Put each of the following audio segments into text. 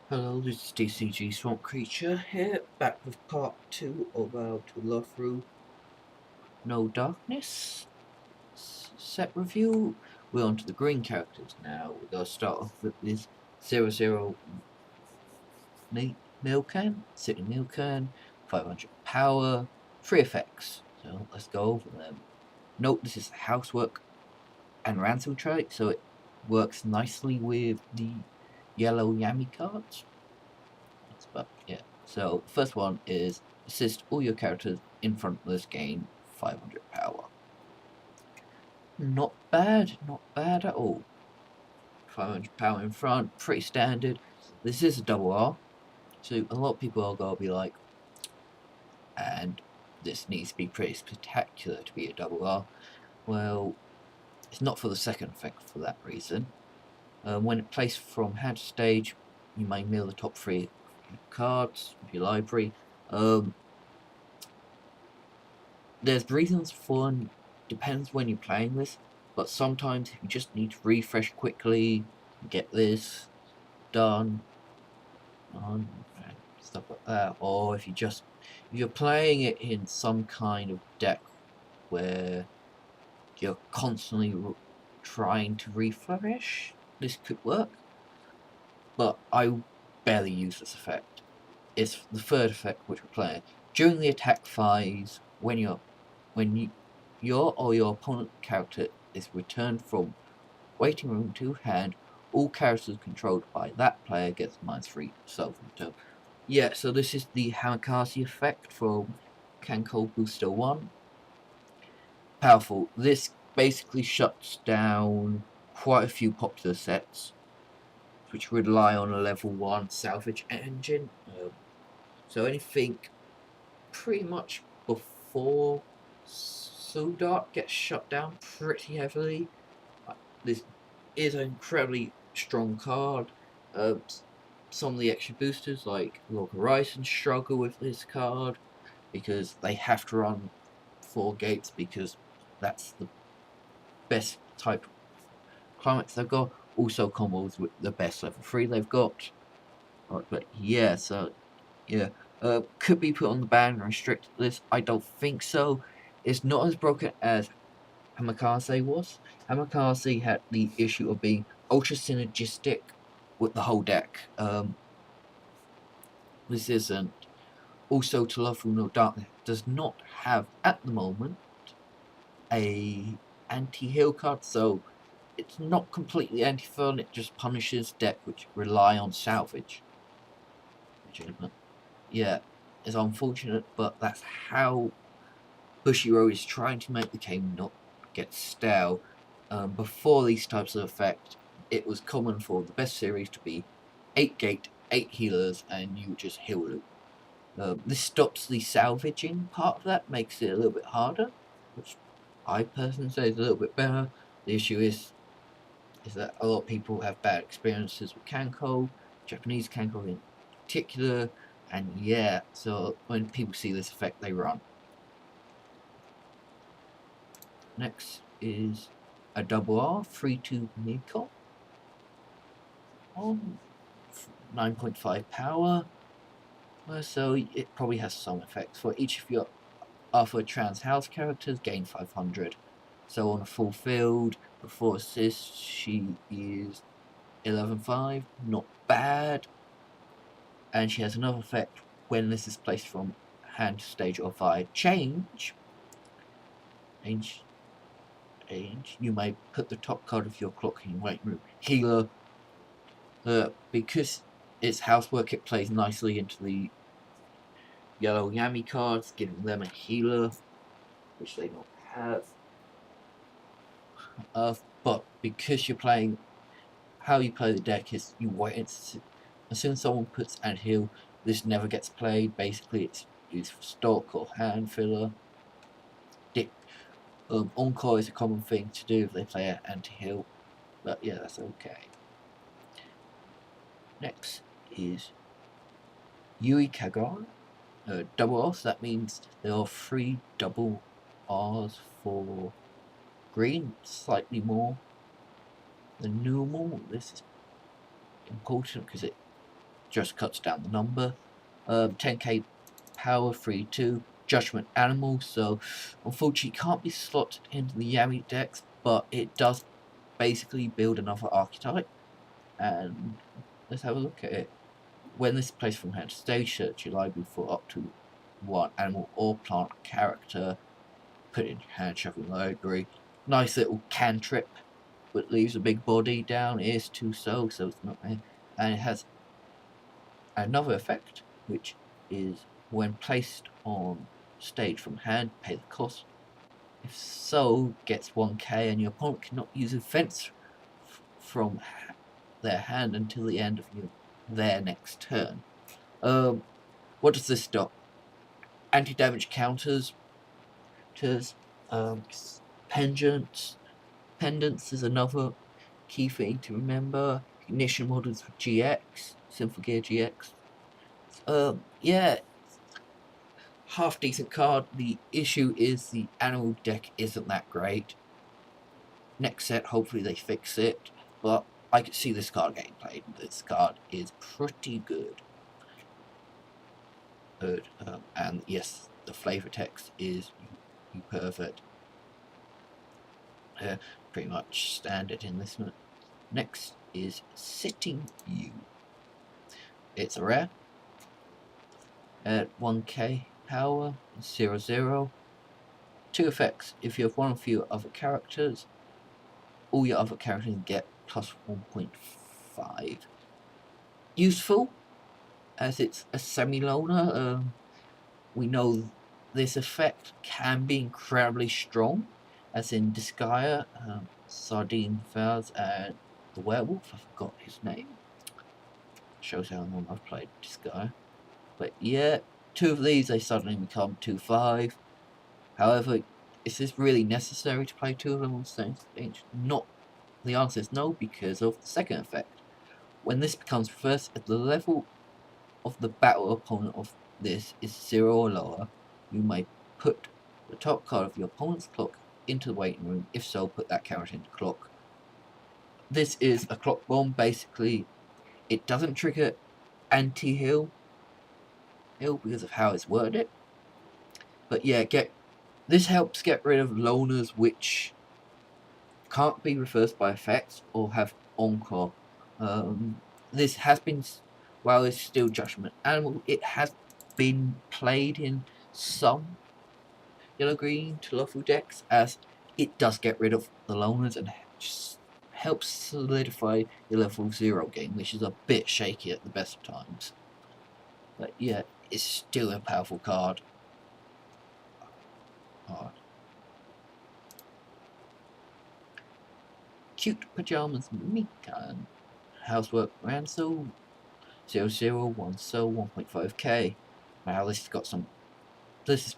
Hello, this is DCG Swamp Creature here, back with part 2 of our To Love Through No Darkness set review. We're on to the green characters now. We're going to start off with this 00 Milcan, City Milcan, 500 power, 3 effects. So let's go over them. Note this is housework and ransom trait, so it works nicely with the yellow Yami cards. But yeah, so first one is assist all your characters in front of this gain 500 power. Not bad at all. 500 power in front, pretty standard. This is a double R, so a lot of people are going to be like, and this needs to be pretty spectacular to be a double R. Well, it's not for the second effect for that reason. When it plays from hand to stage, you may mill the top 3 cards of your library. There's reasons for and depends when you're playing this, but sometimes you just need to refresh quickly, get this done, and stuff like that. Or if you're playing it in some kind of deck where you're constantly trying to refresh, this could work. But I barely use this effect. It's the third effect which we're playing. During the attack phase, when your or your opponent character is returned from waiting room to hand, all characters controlled by that player gets -3 self-return. Yeah, so this is the Hamakasi effect from Kanko Booster 1. Powerful. This basically shuts down quite a few popular sets which rely on a level 1 salvage engine. So anything pretty much before Dark gets shut down pretty heavily. This is an incredibly strong card. Some of the extra boosters like Lord Horizon struggle with this card because they have to run 4 gates because that's the best type of climax they've got. Also combos with the best level 3 they've got. But yeah, so yeah. Could be put on the ban and restricted list. I don't think so. It's not as broken as Hamakase was. Hamakase had the issue of being ultra synergistic with the whole deck. This isn't. Also, To Love Through No Darkness does not have, at the moment, a anti-heal card, so it's not completely anti-fun, it just punishes decks which rely on salvage. Yeah, it's unfortunate, but that's how Bushiroad is trying to make the game not get stale. Before these types of effects, it was common for the best series to be 8 gate, 8 healers, and you just heal loop. This stops the salvaging part of that, makes it a little bit harder, which I personally say is a little bit better. The issue is that a lot of people have bad experiences with Kanko, Japanese Kanko in particular, and yeah, so when people see this effect, they run. Next is a double R, 3-2 Miko on 9.5 power. So it probably has some effects. For each of your Alpha Trans House characters, gain 500. So on a full field, before assist, she is 11.5, not bad. And she has another effect when this is placed from hand to stage or via change. You may put the top card of your clocking waiting room healer. Because it's housework, it plays nicely into the yellow Yami cards, giving them a healer, which they don't have. But because you're playing, how you play the deck is you wait. As soon as someone puts anti-heal, this never gets played. Basically, it's used for stock or hand filler. Encore is a common thing to do if they play an anti-heal, but yeah, that's okay. Next is Yui Kagura, double R, so that means there are 3 double R's for green, slightly more than normal. This is important because it just cuts down the number. 10k power, 3-2. Judgment Animal, so unfortunately can't be slotted into the Yami decks, but it does basically build another archetype. And let's have a look at it. When this is placed from hand to stage, search your library for up to one animal or plant character. Put it in your hand, shuffle your library. Nice little cantrip, but leaves a big body down. It is 2 so it's not there. And it has another effect, which is when placed on stage from hand, pay the cost. If so, gets 1k, and your opponent cannot use events from their hand until the end of their next turn. What does this stop? Anti-damage counters, pendants. Pendants is another key thing to remember. Ignition models for GX, Symphogear GX. Yeah, half decent card. The issue is the animal deck isn't that great. Next set, hopefully they fix it, but I could see this card getting played. This card is pretty good. And yes, the flavor text is "you pervert." Pretty much standard in this one. Next is Sitting You. It's a rare at 1k power, 0/0. 2 effects. If you have one or few other characters, all your other characters get plus 1.5. Useful, as it's a semi-loner. We know this effect can be incredibly strong, as in Disgaea, Sardine Vaz, and the werewolf. I forgot his name. Shows how long I've played Disgaea. But yeah, 2 of these, they suddenly become 2/5. However, is this really necessary to play 2 of them on the same stage? Not. The answer is no, because of the second effect. When this becomes reversed, at the level of the battle opponent of this is 0 or lower, you may put the top card of your opponent's clock into the waiting room. If so, put that character into clock. This is a clock bomb. Basically, it doesn't trigger anti-heal because of how it's worded. But yeah, this helps get rid of loners which can't be reversed by effects or have encore. This has been, while it's still Judgment Animal, it has been played in some yellow-green to lawful decks, as it does get rid of the loners and just helps solidify your level 0 game, which is a bit shaky at the best of times. But yeah, it's still a powerful card. Cute Pajamas Mikan. Housework Ransel 0/0, so 1.5k. Wow, this is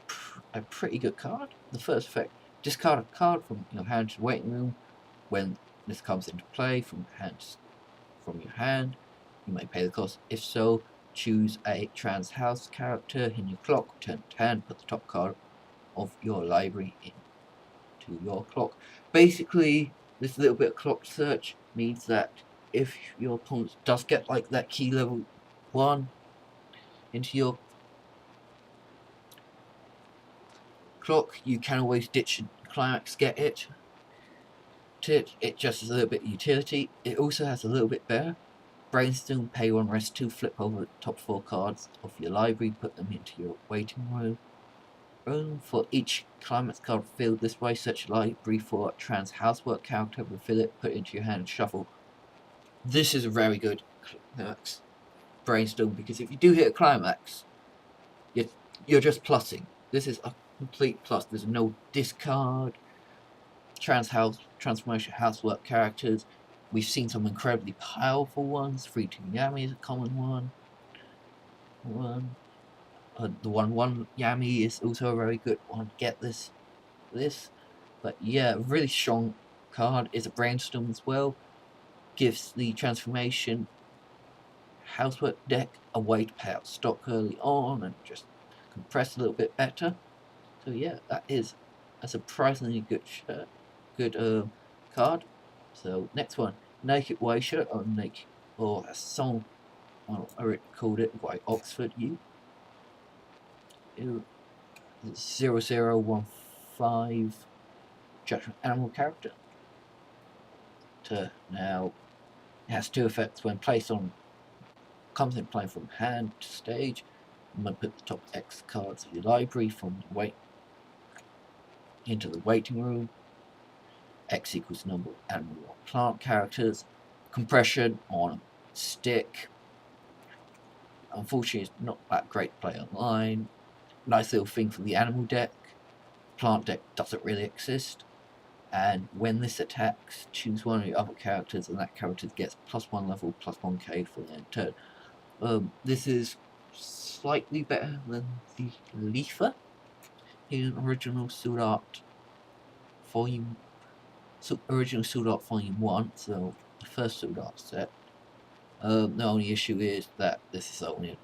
a pretty good card. The first effect, discard a card from your hand to the waiting room. When this comes into play from your hand, you may pay the cost. If so, choose a trans house character in your clock, turn to hand, put the top card of your library into your clock. Basically, this little bit of clock search means that if your opponent does get like that key level 1 into your clock, you can always ditch and climax, get it. It just has a little bit of utility. It also has a little bit better. Brainstorm, pay 1, rest 2, flip over the top 4 cards of your library, put them into your waiting room. For each climax card filled this way, search your library for a trans housework character, refill it, put it into your hand, and shuffle. This is a very good climax Brainstorm, because if you do hit a climax, you're just plussing. This is a complete plus. There's no discard. Transformation housework characters. We've seen some incredibly powerful ones. 3/2 Yami is a common one. The 1/1 Yami is also a very good one. Get this. But yeah, really strong card. Is a Brainstorm as well. Gives the transformation housework deck a way to pay out stock early on and just compress a little bit better. So yeah, that is a surprisingly good card. So next one, Naked Waisha or a song well, I already called it by Oxford U. 0015 Judgment Animal character. Now, it has two effects when placed on. Comes in play from hand to stage. I'm going to put the top X cards of your library from the into the waiting room. X equals number of animal or plant characters. Compression on stick. Unfortunately, it's not that great to play online. Nice little thing for the animal deck. Plant deck doesn't really exist. And when this attacks, choose one of your other characters, and that character gets +1 level, +1k for the end turn. This is slightly better than the Leafer in original Sword Art Volume Original Sword Art Volume 1, so the first Sword Art set. The only issue is that this is only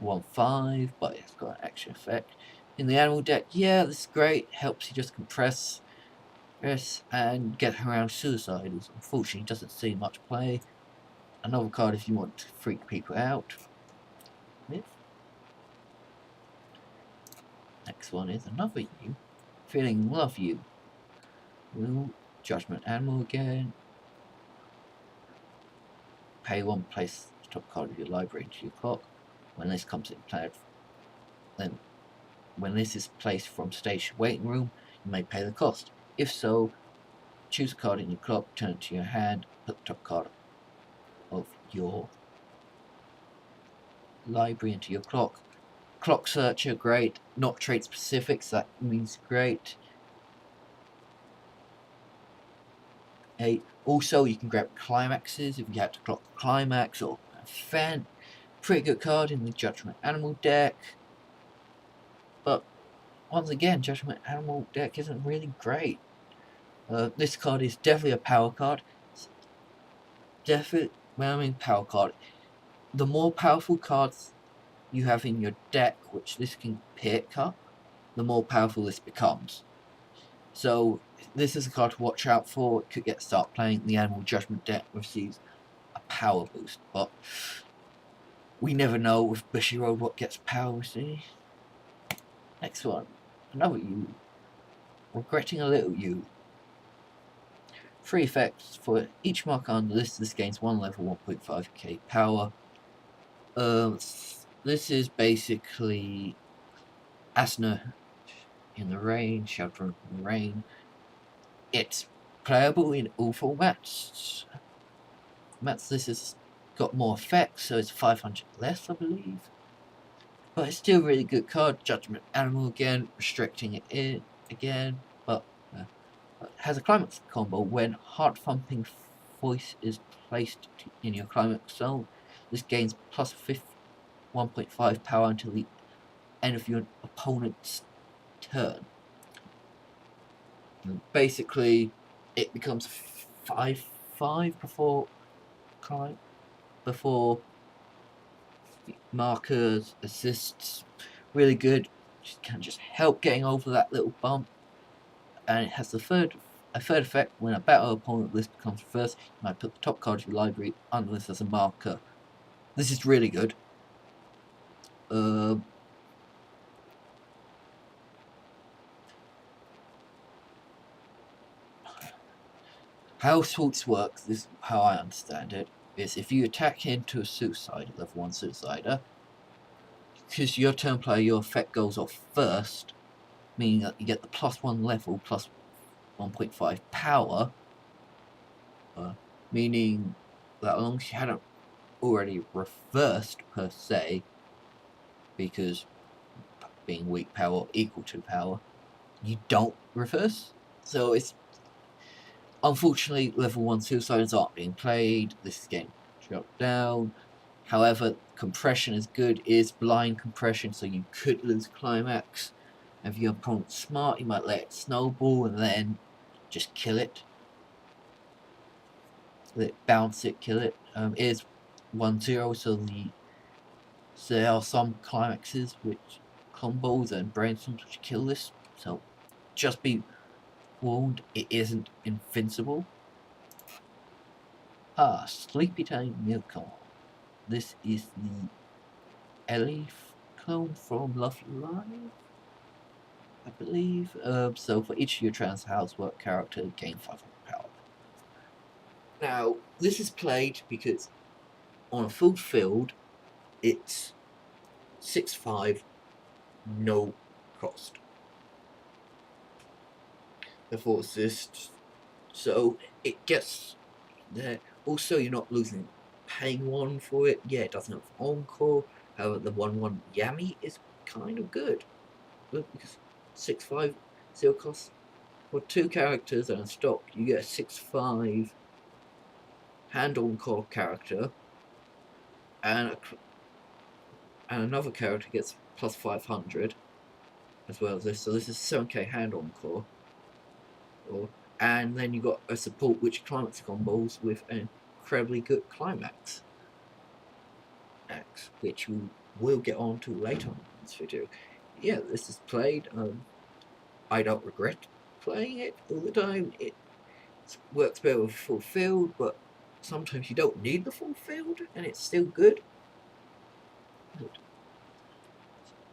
1/5, but it's got an extra effect. In the animal deck, yeah, this is great. Helps you just compress and get around suicides. Unfortunately, doesn't see much play. Another card if you want to freak people out. Next one is another you. Feeling love you. Judgment Animal again. Pay 1, place the top card of your library into your clock. When this comes in play, then when this is placed from station waiting room, you may pay the cost. If so, choose a card in your clock, turn it to your hand, put the top card of your library into your clock. Clock searcher, great. Not trait specific, so that means great. Also, you can grab climaxes if you had to clock the climax or event. Pretty good card in the Judgment Animal deck. But once again, Judgment Animal deck isn't really great. This card is definitely a power card. When I mean power card, the more powerful cards you have in your deck, which this can pick up, the more powerful this becomes. So this is a card to watch out for. It could start playing. The Animal Judgment deck receives a power boost, but we never know with Bushiroad what gets power, we see. Next one, another you. Regretting a little you. 3 effects for each marker on the list. This gains 1 level, 1.5k power. This is basically Asuna in the rain, sheltering from the rain. It's playable in all formats. This has got more effects, so it's 500 less, I believe. But it's still a really good card. Judgment Animal again, restricting it in again, but it has a climax combo. When heart thumping voice is placed in your climax zone, this gains plus 1.5 power until the end of your opponent's turn. And basically, it becomes 5/5 before markers, assists. Really good. Can just help getting over that little bump. And it has a third effect. When a battle opponent list becomes reversed, you might put the top card of your library on the list as a marker. This is really good. How Schwarz works, this is how I understand it, is if you attack into a suicide, level 1 suicider, because your turn player, your effect goes off first, meaning that you get the +1 level, plus 1.5 power, meaning that as long as you hadn't already reversed per se, because being weak power equal to power, you don't reverse. So it's unfortunately level 1 suicides aren't being played. This is getting dropped down. However, compression is good. It is blind compression, so you could lose climax. If your opponent's smart, you might let it snowball and then just kill it. Let it bounce it, kill it. It is 1/0, so there are some climaxes which combos and brainstorms which kill this. So just be warned, it isn't invincible. Sleepy Time Milk. this is the Ellie clone from Love Live, I believe. So for each of your trans housework character, gain 500 power. Now, this is played because on a full field, it's 6-5, no cost. Therefore, assist. So it gets there. Also, you're not losing paying one for it. Yeah, it doesn't have encore. However, the 1/1 Yami is kind of good. Because 6-5 zero cost for 2 characters and stock, you get a 6-5 hand on core character, and another character gets plus 500 as well as this. So this is 7k hand on core. And then you got a support which climax combos with an incredibly good climax, which we will get on to later on in this video. Yeah, this is played. I don't regret playing it all the time. It works better with full field, but sometimes you don't need the full field and it's still good.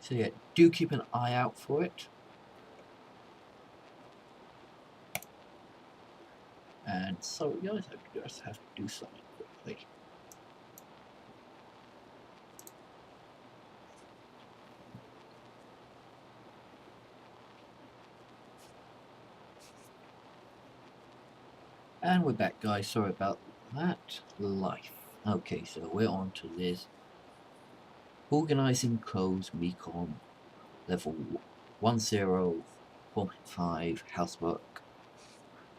So yeah, do keep an eye out for it. And sorry guys, I just have to do something quickly. And we're back guys, sorry about that. Life. Okay, so we're on to this. Organizing codes recon level 10.5 housework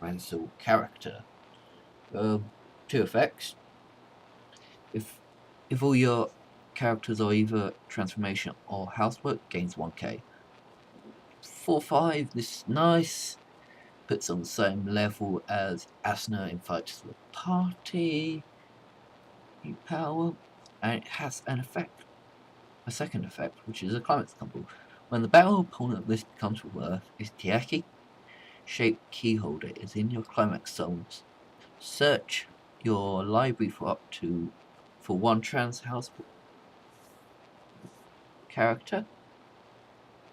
Ransel character. 2 effects. If all your characters are either transformation or housework, gains 1k. 4-5, this is nice. Puts on the same level as Asuna invites to the party. New power. And it has an effect. A second effect, which is a climax combo. When the battle opponent of this becomes worth is Tiaki shaped keyholder is in your climax zones. Search your library for one trans house character.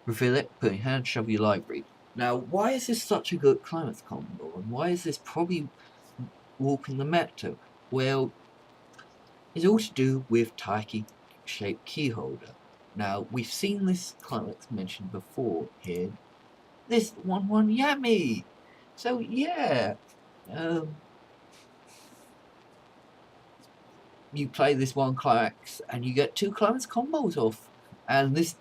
Reveal it, put in hand, shove your library. Now, why is this such a good climax combo, and why is this probably warping the meta? Well, it's all to do with Taiki shaped keyholder. Now, we've seen this climax mentioned before here. This 1/1 Yami! So, yeah. You play this one climax and you get 2 climax combos off. And this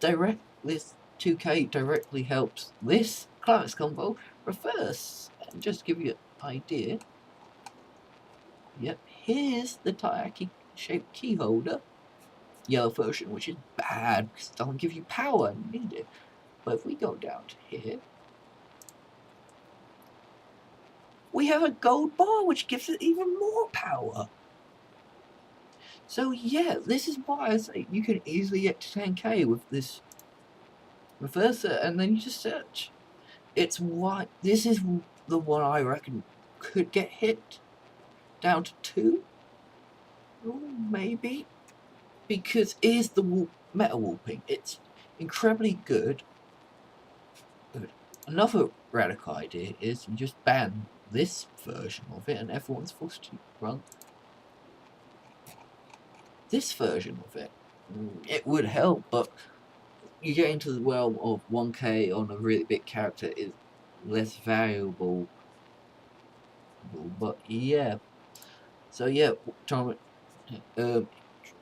2k directly helps this climax combo reverse. And just to give you an idea. Yep, here's the Taiyaki shaped key holder. Yellow version, which is bad because it doesn't give you power, you need it. But if we go down to here, we have a gold bar which gives it even more power. So yeah, this is why I say you can easily get to 10k with this reverser, and then you just search. It's why this is the one I reckon could get hit down to 2. Ooh, maybe. Because here's the meta warping. It's incredibly good. Another radical idea is you just ban this version of it and everyone's forced to run this version of it. It would help, but you get into the realm of 1k on a really big character is less valuable. But yeah. So yeah,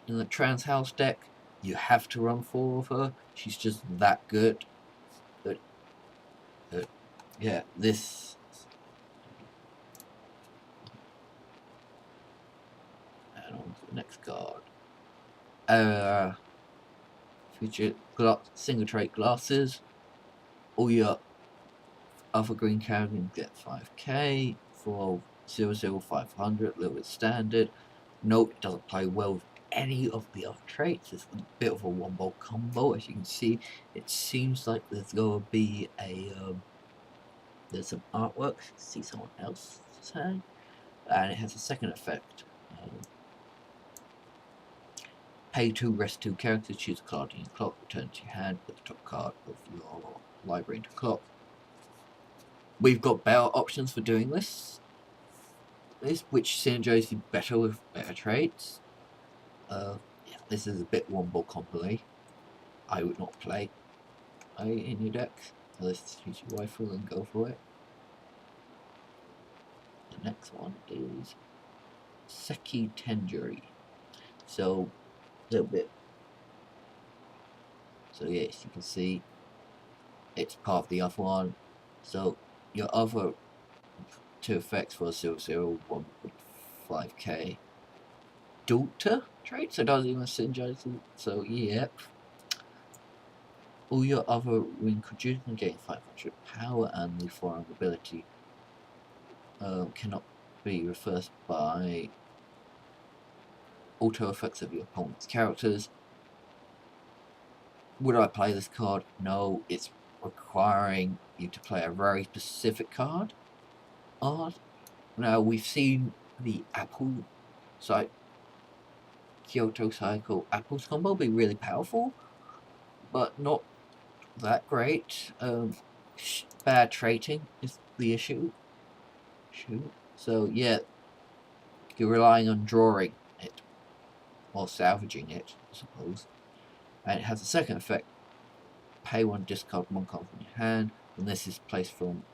in the trans house deck, you have to run 4 of her. She's just that good. But yeah, this. And on to the next card. Feature single trait glasses. All your other green characters get 5k for 00500, a little bit standard. Note it doesn't play well with any of the other traits. It's a bit of a one-ball combo. As you can see, it seems like there's going to be there's some artwork. See someone else say, and it has a second effect. Pay 2, rest 2 characters, choose a card in your clock, return to your hand, put the top card of your library into clock. We've got better options for doing this, which synergizes you better with better traits. Yeah, this is a bit one-ball combo. I would not play in your deck. Let's choose your rifle and go for it. The next one is Seki Tenjuri. So, a little bit. So yes, you can see it's part of the other one. So your other 2 effects for 001.5k Daughter trait, so it doesn't even synergize. So yep. All your other when producing gain 500 power, and the forearm ability cannot be reversed by auto effects of your opponent's characters. Would I play this card? No, it's requiring you to play a very specific card. Now we've seen the Apple side Kyoto Cycle Apples combo be really powerful, but not that great. Bad trading is the issue. So yeah, you're relying on drawing it or salvaging it, I suppose. And it has a second effect: pay 1, discard 1 card from your hand. When this is placed from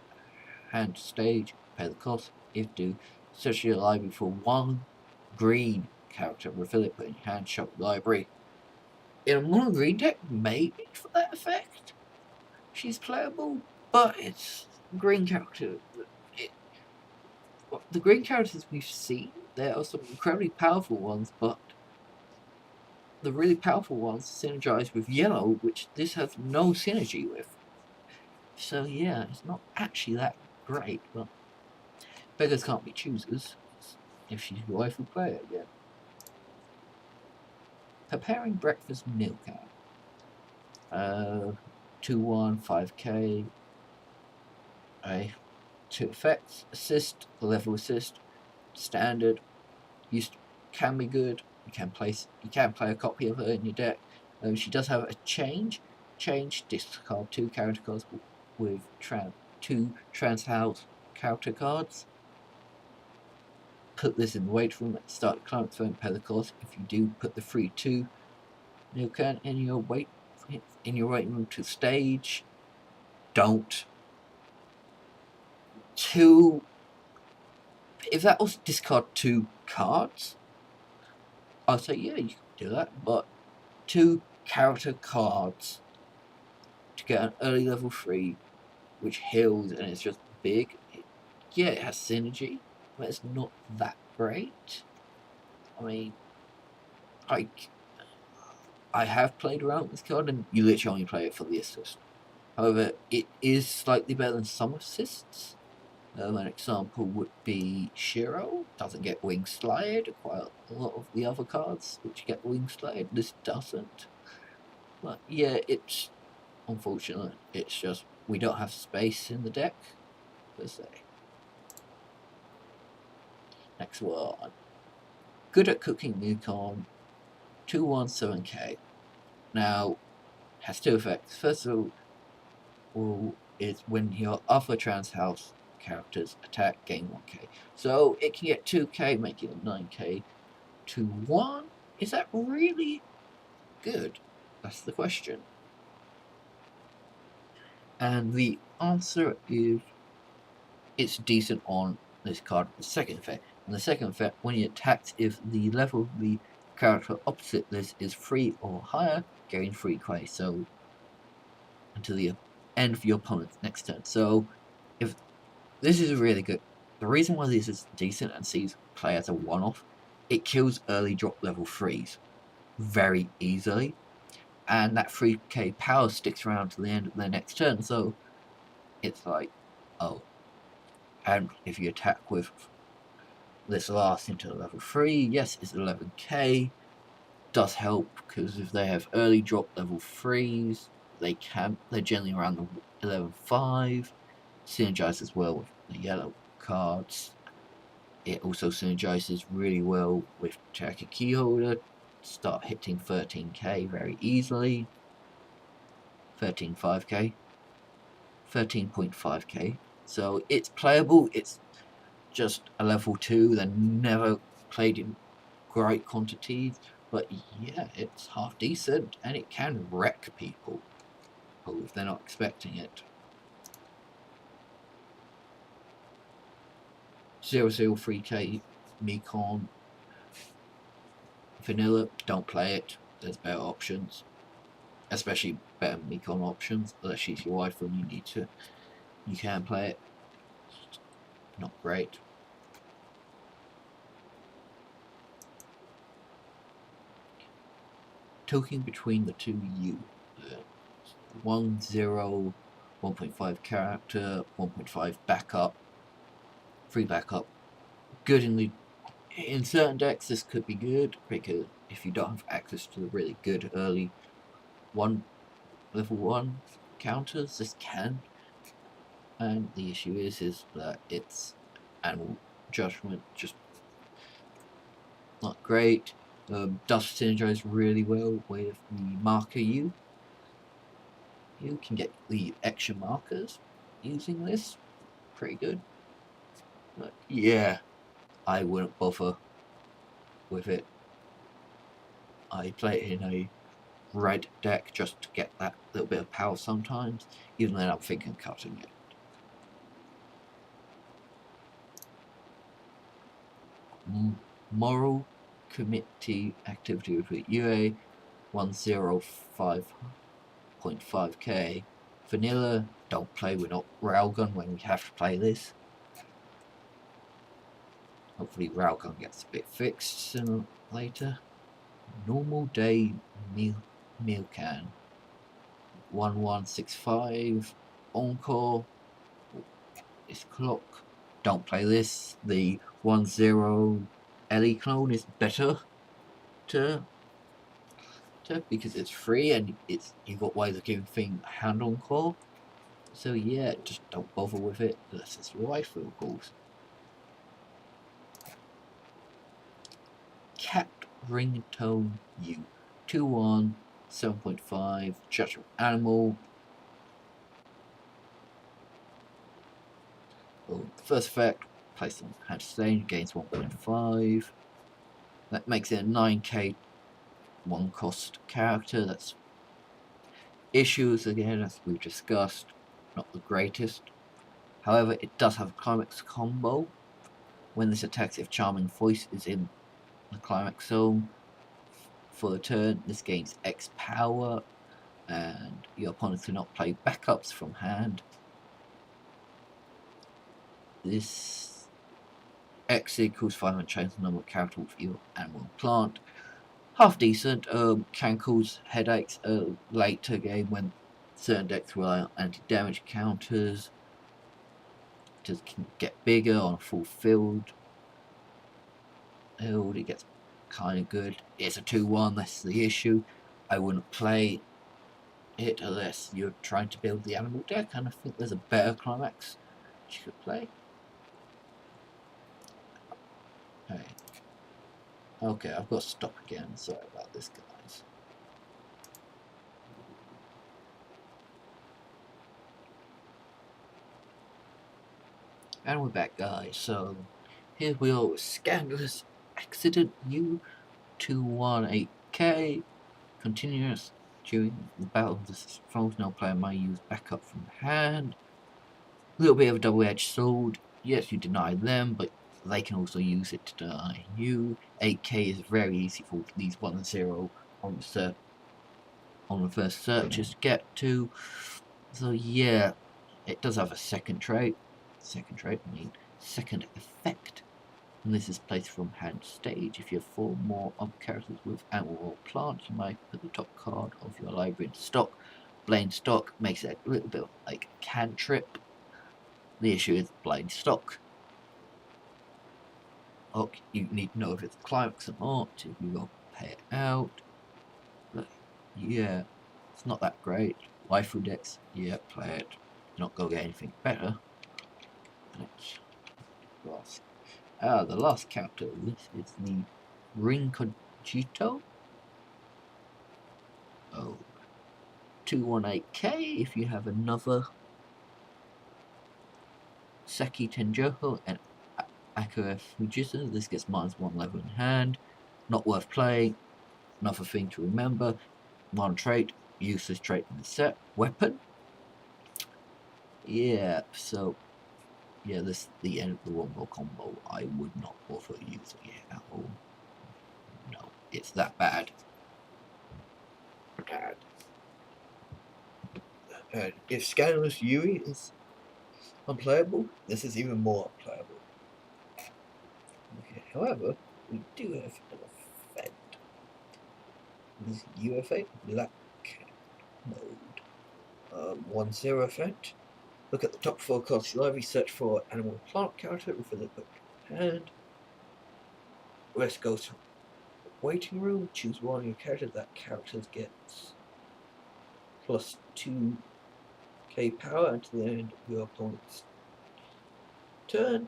hand to stage, pay the cost. If due, search your library for 1 green character, refill it, put in your hand, shop library. In a mono green deck, maybe for that effect, she's playable, but it's green character. The green characters we've seen, there are some incredibly powerful ones, but the really powerful ones synergize with yellow, which this has no synergy with. So yeah, it's not actually that great, but beggars can't be choosers. If she's your wife, will play it again. Preparing breakfast meal can. 2/1, 5k. 2 effects: assist, level assist, standard. Used can be good. You can play a copy of her in your deck. She does have a change. Discard 2 character cards with 2 trans-house character cards. Put this in the weight room at the start of the client phone, pay the cost. If you do, put the free 2 meal can in your weight room to stage. Don't. 2. If that was discard 2 cards, I'll say yeah, you can do that. But 2 character cards to get an early level 3, which heals and it's just big. Yeah, it has synergy, but it's not that great. I mean, I have played around with this card, and you literally only play it for the assist. However, it is slightly better than some assists. An example would be Shiro. Doesn't get Wing Slide. Quite a lot of the other cards which get Wing Slide, this doesn't. But yeah, it's unfortunate. It's just we don't have space in the deck, per se. Next one. Good at cooking Nukon. 2/1, 7k. Now, has 2 effects. First of all, is when your other trans house characters attack, gain 1k. So it can get 2k, making it 9k. 2/1. Is that really good? That's the question. And the answer is it's decent on this card. The second effect. And the second effect, when he attacks, if the level of the character opposite this is 3 or higher, gain 3k. So until the end of your opponent's next turn. So if this is really good, the reason why this is decent and sees play as a one-off, it kills early drop level 3s very easily, and that 3k power sticks around to the end of their next turn. So it's like, oh, and if you attack with this last into level 3, yes, it's 11k. Does help because if they have early drop level 3s, they're generally around the 11.5. Synergizes well with the yellow cards. It also synergizes really well with Tracker Keyholder. start hitting 13k very easily. 13.5k. 13.5k. So it's playable. It's just a level 2. They're never played in great quantities, but yeah, it's half decent and it can wreck people if they're not expecting it. 003k Mekon vanilla, don't play it. There's better options, especially better Mekon options. Unless she's your wife and you need to, you can play it. Not great. Talking between the two you, 1.0, 1.5 character, 1.5 backup, free backup. Good in certain decks. This could be good because if you don't have access to the really good early level 1 counters, this can. And the issue is that it's animal judgment, just not great. Does synergize really well with the marker you. You can get the extra markers using this. Pretty good. But yeah, I wouldn't bother with it. I play it in a red deck just to get that little bit of power sometimes, even then I'm thinking cutting it. Moral committee activity with UA 105.5k. Vanilla, don't play with Railgun when we have to play this. Hopefully Railgun gets a bit fixed sooner or later. Normal day meal can 1165 encore. This clock, don't play this. The 10 Ellie clone is better to because it's free and you've got ways of giving things a hand on call. So yeah, just don't bother with it unless it's your wife, of course. Cat ringtone you 2-1 7.5 judgment animal. First effect, place on hand stain, gains 1.5. That makes it a 9k 1 cost character. That's issues again, as we've discussed, not the greatest. However, it does have a climax combo. When this attacks, if Charming Voice is in the climax zone for the turn, this gains X power, and your opponent cannot play backups from hand. This X equals 500 change the number of character with your animal plant. Half decent. Can cause headaches later game when certain decks rely on anti-damage counters. Just can get bigger on a full field. It gets kind of good. It's a 2-1. That's the issue. I wouldn't play it unless you're trying to build the animal deck, and I think there's a better climax you could play. Okay, I've got to stop again. Sorry about this, guys. And we're back, guys. So here we are with Scandalous Accident U 218k. Continuous during the battle. This no player might use backup from hand. A little bit of a double-edged sword. Yes, you deny them, but they can also use it to deny you. 8k is very easy for these 1-0 on the first searches to get to. So yeah, it does have a second trait. Second effect. And this is placed from hand stage. If you have 4 more of characters with animal or plant, you might put the top card of your library into stock. Blind stock makes it a little bit like a cantrip. The issue is blind stock. Okay, you need to know if it's climax or not, if you will pay it out. But yeah, it's not that great. Waifu decks, yeah, play it. You're not gonna get anything better. The last character, this is the Ring Cogito. Oh, 218k if you have another Seki Tenjoku and Akira Fujita. This gets -1 level in hand. Not worth playing. Another thing to remember. One trait, useless trait in the set. Weapon. Yeah, so yeah, this is the end of the one more combo. I would not bother using it at all. No, it's that bad. Bad. And if Scandalous Yui is unplayable, this is even more unplayable. Okay, however, we do have an effect. This UFA Black mode. 1-0 effect. Look at the top 4 cards library, search for animal plant character with a quick hand. Rest goes to waiting room, choose one of your characters. That character gets plus 2k power until the end of your opponent's turn.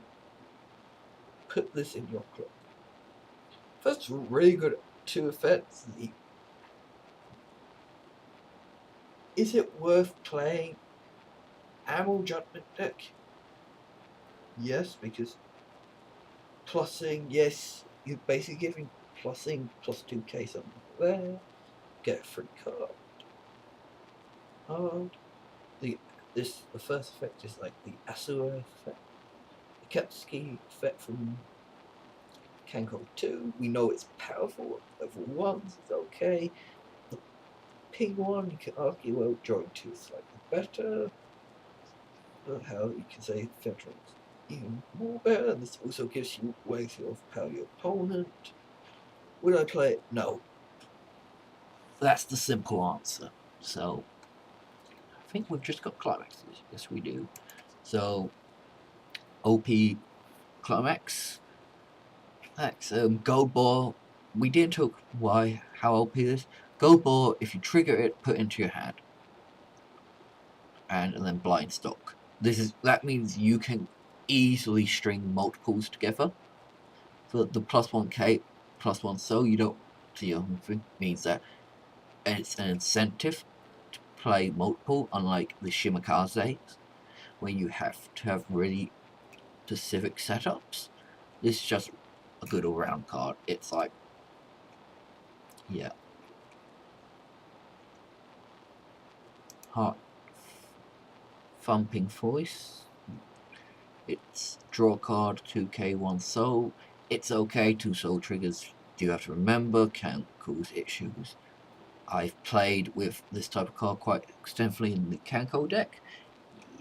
Put this in your club. First, really good 2 effects. Is it worth playing Animal Judgment deck? Yes, because plussing, yes, you're basically giving plussing plus 2k something there. Get a free card. Hard. The first effect is like the Asura effect. The Katsuki effect from Kanko 2. We know it's powerful. Level 1 is okay. The ping one, you can argue, well, drawing 2 is slightly better. How you can say Veterans even more better. This also gives you ways to overpower your opponent. Would I play it? No. That's the simple answer. So, I think we've just got climaxes. Yes, we do. So, OP climax. Gold ball. We didn't talk how OP this. Gold ball, if you trigger it, put into your hand. And then blind stock. That means you can easily string multiples together. So the +1k, +1 so you don't see means that it's an incentive to play multiple, unlike the Shimakaze, where you have to have really specific setups. This is just a good all-round card. It's like, yeah. Heart thumping voice. It's draw card, 2k, 1 soul. It's okay, 2 soul triggers, you have to remember, can cause issues. I've played with this type of card quite extensively in the Kanko deck.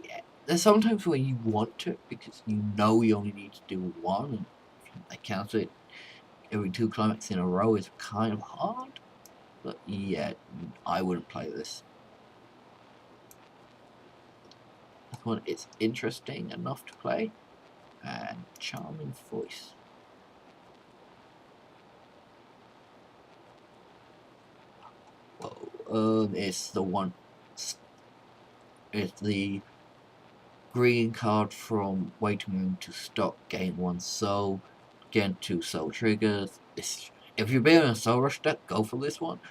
Yeah, there's sometimes when you want to, because you know you only need to do one, and if they counter it every 2 climax in a row is kind of hard. But yeah, I wouldn't play this. This one, it's interesting enough to play, and charming voice. It's the one. It's the green card from waiting room to stock, gain 1 soul, gain 2 soul triggers. If you're building a soul rush deck, go for this one.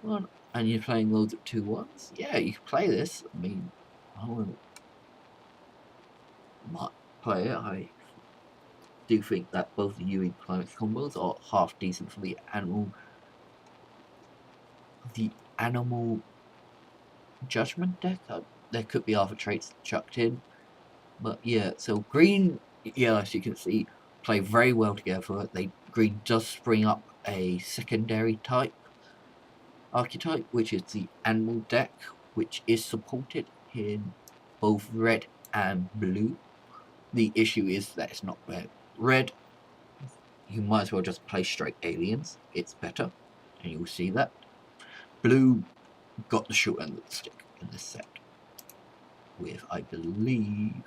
And you're playing loads of 2-1s. Yeah, you can play this. I mean, I wouldn't play it. I do think that both the UE climax combos are half decent for the animal judgment deck. There could be other traits chucked in, but yeah. So green, yeah, as you can see, play very well together. Green does spring up a secondary type archetype, which is the animal deck, which is supported in both red and blue. The issue is that it's not red. Red, you might as well just play straight aliens. It's better, and you'll see that. Blue got the short end of the stick in this set, with, I believe,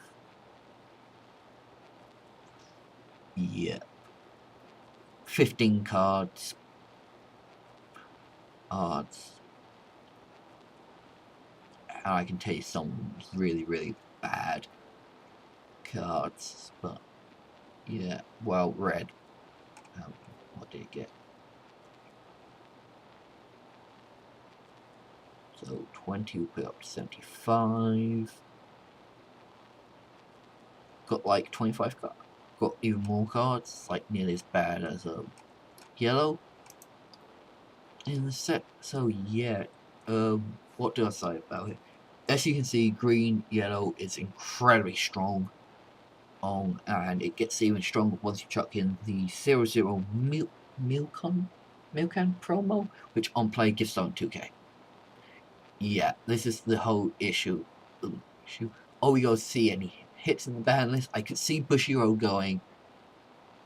yeah, 15 cards. Cards. And I can tell you some really, really bad cards, but yeah, well, red. What did it get? So 20 will put it up to 75. Got like 25 cards. Got even more cards, like nearly as bad as yellow in the set. So yeah, what do I say about it? As you can see, green, yellow is incredibly strong. And it gets even stronger once you chuck in the 00 Milcon promo, which on play gives on 2k. Yeah, this is the whole issue. Oh, we gotta see any hits in the ban list. I could see Bushiroad going,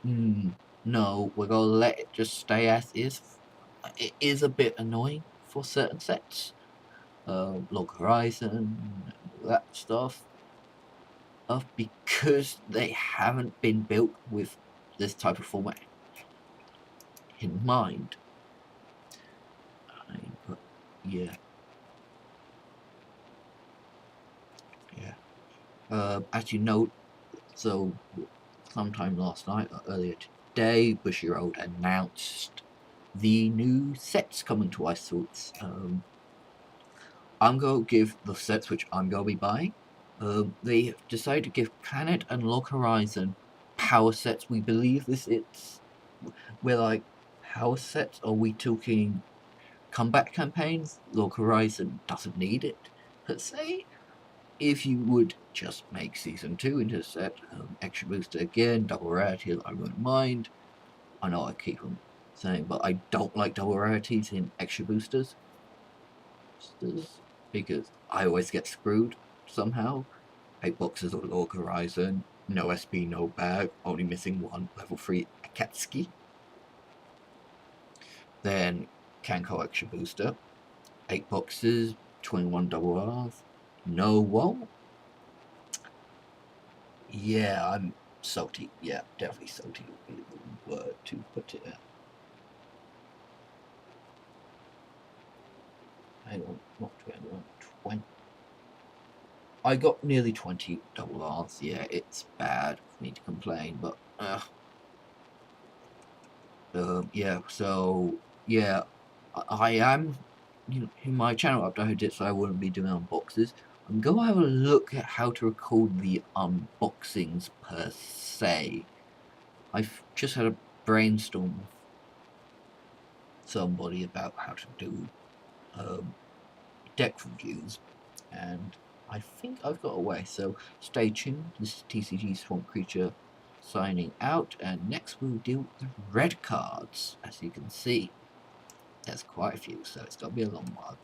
no, we're gonna let it just stay as is. It is a bit annoying for certain sets. Log Horizon, that stuff. Because they haven't been built with this type of format in mind. But yeah. As you know, so sometime last night or earlier today, Bushiroad announced the new sets coming to Wiess Schwarz. I'm going to give the sets which I'm going to be buying. They decided to give Planet and Log Horizon power sets. We believe this it's we're like power sets. Are we talking combat campaigns? Log Horizon doesn't need it per se. If you would just make season 2 into a set, extra booster again, double rarity, I wouldn't mind. I know I keep on saying, but I don't like double rarities in extra boosters because I always get screwed somehow. 8 boxes of Log Horizon, no SP, no bag, only missing one level 3 Akatsuki. Then Kanko extra booster, 8 boxes, 21 double R's, no wall. Yeah, I'm salty. Yeah, definitely salty would be the word to put it at. Hang on, not 21, 20. I got nearly 20 double R's. Yeah, it's bad for me to complain, but yeah. So yeah, I am. In my channel updated it, so I wouldn't be doing unboxes. I'm gonna have a look at how to record the unboxings per se. I've just had a brainstorm with somebody about how to do deck reviews, and I think I've got a way. So stay tuned. This is TCG Swamp Creature signing out, and next we'll deal with the red cards. As you can see, there's quite a few, so it's gonna be a long one.